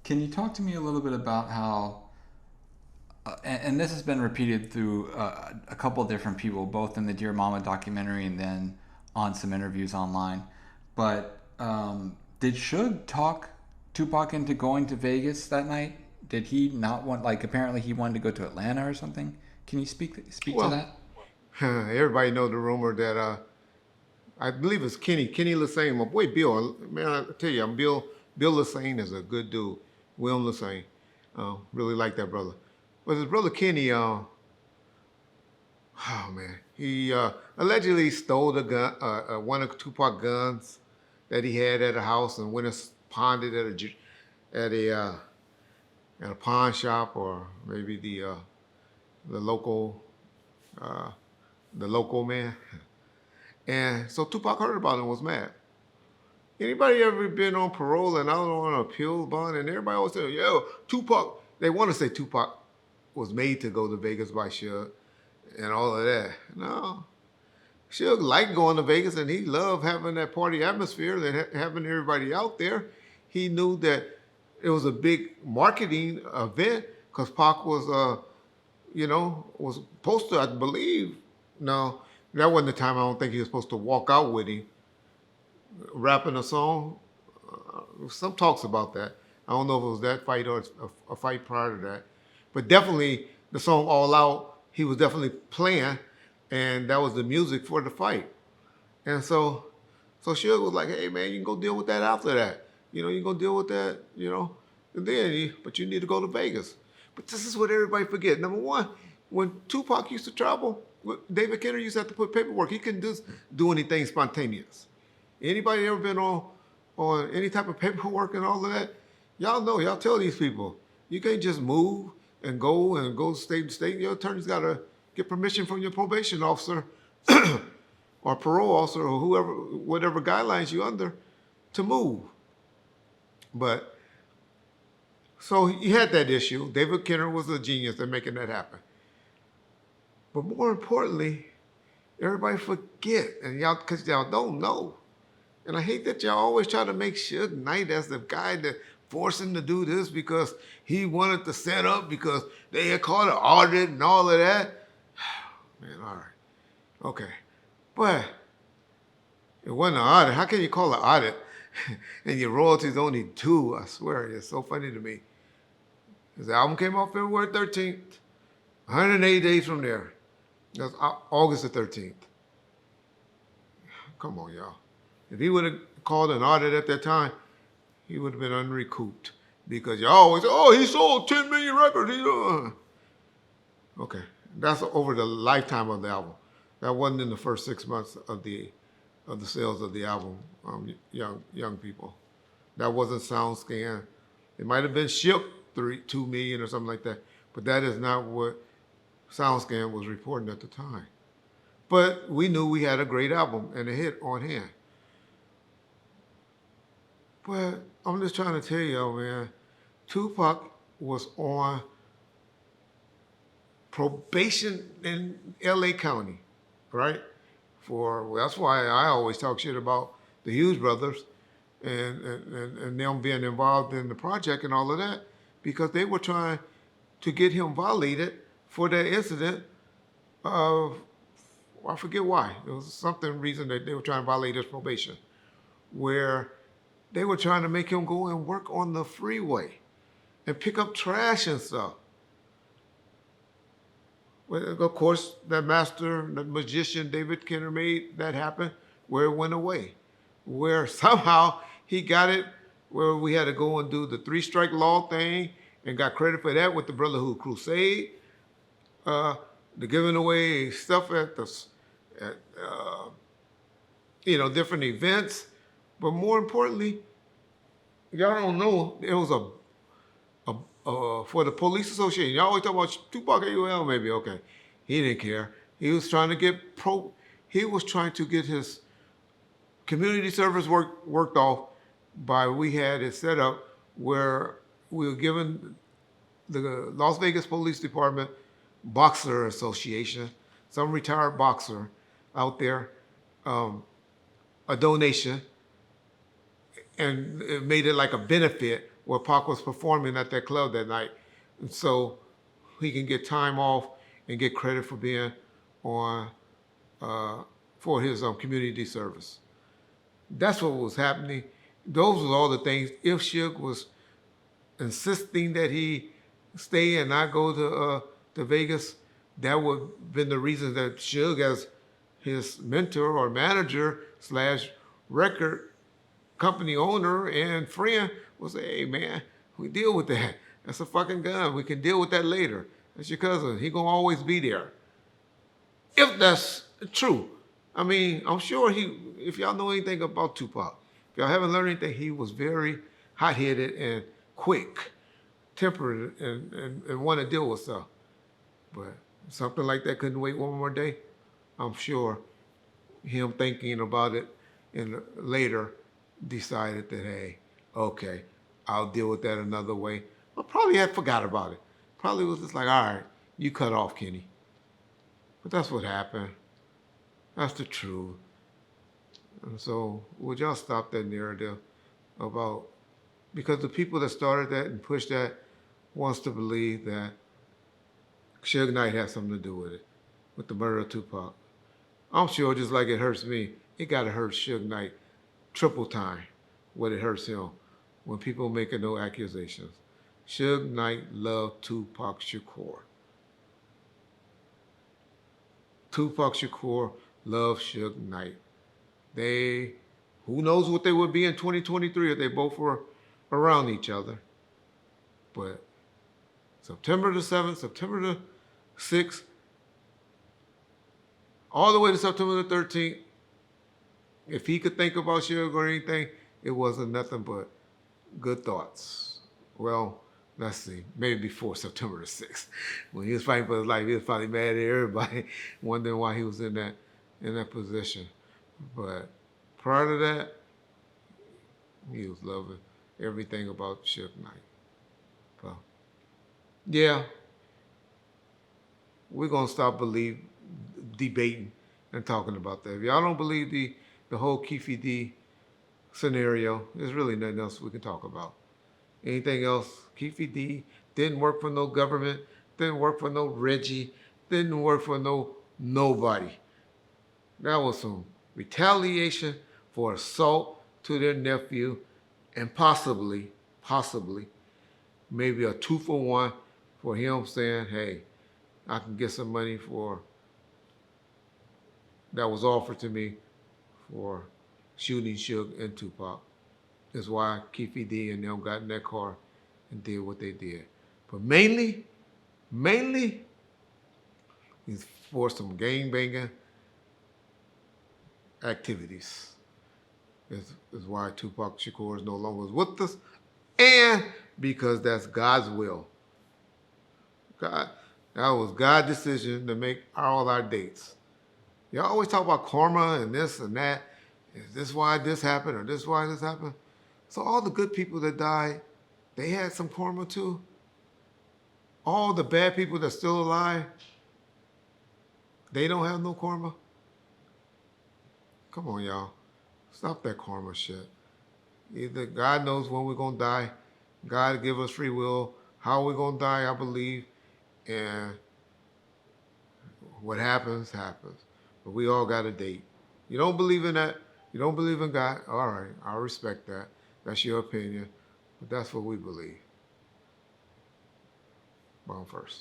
Can you talk to me a little bit about how, and this has been repeated through a couple of different people, both in the Dear Mama documentary and then on some interviews online. But did Suge talk Tupac into going to Vegas that night? Did he not want, like, apparently he wanted to go to Atlanta or something? Can you speak to Well, that? everybody know the rumor that I believe it's Kenny Lassane, my boy Bill. Man, I tell you, I'm Bill Lassane is a good dude. Will Lassane, really like that brother. But his brother Kenny, oh man, he allegedly stole the gun, one of Tupac guns that he had at a house and went and pawned it at a uh, at a pawn shop or maybe the local uh, the local man. And so Tupac heard about it and was mad. Anybody ever been on parole and I don't know on an appeal bond and everybody always say, yo, Tupac, they want to say Tupac was made to go to Vegas by Suge and all of that. No. Suge liked going to Vegas and he loved having that party atmosphere and having everybody out there. He knew that it was a big marketing event because Pac was, was supposed to, I believe, no, that wasn't the time I don't think he was supposed to walk out with him rapping a song. Some talks about that. I don't know if it was that fight or a fight prior to that, but definitely the song "All Out" he was definitely playing, and that was the music for the fight. And so Suge was like, "Hey man, you can go deal with that after that. You can go deal with that. And then but you need to go to Vegas." But this is what everybody forget. Number one, when Tupac used to travel, David Kennedy used to have to put paperwork. He couldn't just do anything spontaneous. Anybody ever been on any type of paperwork and all of that? Y'all know, y'all tell these people, you can't just move and go state to state. Your attorney's got to get permission from your probation officer or parole officer or whoever, whatever guidelines you're under to move. But so he had that issue. David Kenner was a genius at making that happen. But more importantly, everybody forget, and y'all, because y'all don't know. And I hate that y'all always try to make Suge Knight as the guy that forced him to do this because he wanted to set up because they had called an audit and all of that. Man, all right. Okay. But it wasn't an audit. How can you call an audit and your royalties only two? I swear, it's so funny to me. His album came out February 13th, 180 days from there. That's August the 13th. Come on, y'all. If he would have called an audit at that time, he would have been unrecouped because y'all always say, "Oh, he sold 10 million records." Okay, that's over the lifetime of the album. That wasn't in the first 6 months of the sales of the album. Young people, that wasn't SoundScan. It might have been shipped 2 million or something like that, but that is not what SoundScan was reporting at the time. But we knew we had a great album and a hit on hand. But I'm just trying to tell y'all, man, Tupac was on probation in LA County, right? That's why I always talk shit about the Hughes brothers and them being involved in the project and all of that, because they were trying to get him violated for that incident of, I forget why. It was something reason that they were trying to violate his probation, where they were trying to make him go and work on the freeway and pick up trash and stuff. Well, of course, that magician, David Kenner made that happen where it went away. Where somehow he got it where we had to go and do the 3-strike law thing and got credit for that with the Brotherhood Crusade, the giving away stuff at different events. But more importantly, y'all don't know it was for the police association. Y'all always talk about Tupac AUL, maybe okay. He didn't care. He was trying to get He was trying to get his community service worked off by we had it set up where we were given the Las Vegas Police Department Boxer Association, some retired boxer out there, a donation, and it made it like a benefit where Pac was performing at that club that night, and so he can get time off and get credit for being on for his community service. That's what was happening. Those were all the things. If Suge was insisting that he stay and not go to Vegas, that would have been the reason that Suge, as his mentor or manager slash record company owner and friend, would say, "Hey man, we deal with that. That's a fucking gun. We can deal with that later. That's your cousin. He gonna always be there." If that's true. I mean, I'm sure if y'all know anything about Tupac, if y'all haven't learned anything, he was very hot-headed and quick, tempered, and want to deal with stuff. But something like that couldn't wait one more day. I'm sure him thinking about it and later decided that, hey, okay, I'll deal with that another way. But probably had forgot about it. Probably was just like, all right, you cut off, Kenny. But that's what happened. That's the truth. And so would y'all stop that narrative about, because the people that started that and pushed that wants to believe that Suge Knight had something to do with it, with the murder of Tupac. I'm sure just like it hurts me, it gotta hurt Suge Knight triple time what it hurts him when people making no accusations. Suge Knight loved Tupac Shakur. Tupac Shakur loved Suge Knight. Who knows what they would be in 2023 if they both were around each other. But September the 7th, September the 6th, all the way to September the 13th, if he could think about Suge or anything, it wasn't nothing but good thoughts. Well, let's see, maybe before September the 6th. When he was fighting for his life, he was probably mad at everybody, wondering why he was in that position. But prior to that, he was loving everything about Suge Knight. So, yeah, we're going to stop debating and talking about that. If y'all don't believe the whole Keefe D scenario, there's really nothing else we can talk about. Anything else, Keefe D didn't work for no government, didn't work for no Reggie, didn't work for nobody. That was some retaliation for assault to their nephew, and possibly, maybe a 2-for-1 for him saying, hey, I can get some money that was offered to me for shooting Suge and Tupac. That's why Keefe D and them got in that car and did what they did. But mainly, is for some gangbanging activities. Is why Tupac Shakur is no longer with us, and because that's God's will. That was God's decision to make all our dates. Y'all always talk about karma and this and that. Is this why this happened or this why this happened? So all the good people that died, they had some karma too. All the bad people that's still alive, they don't have no karma. Come on, y'all. Stop that karma shit. Either God knows when we're going to die. God give us free will. How we're going to die, I believe. And what happens, happens. But we all got a date. You don't believe in that? You don't believe in God? All right, I respect that. That's your opinion. But that's what we believe. Born first.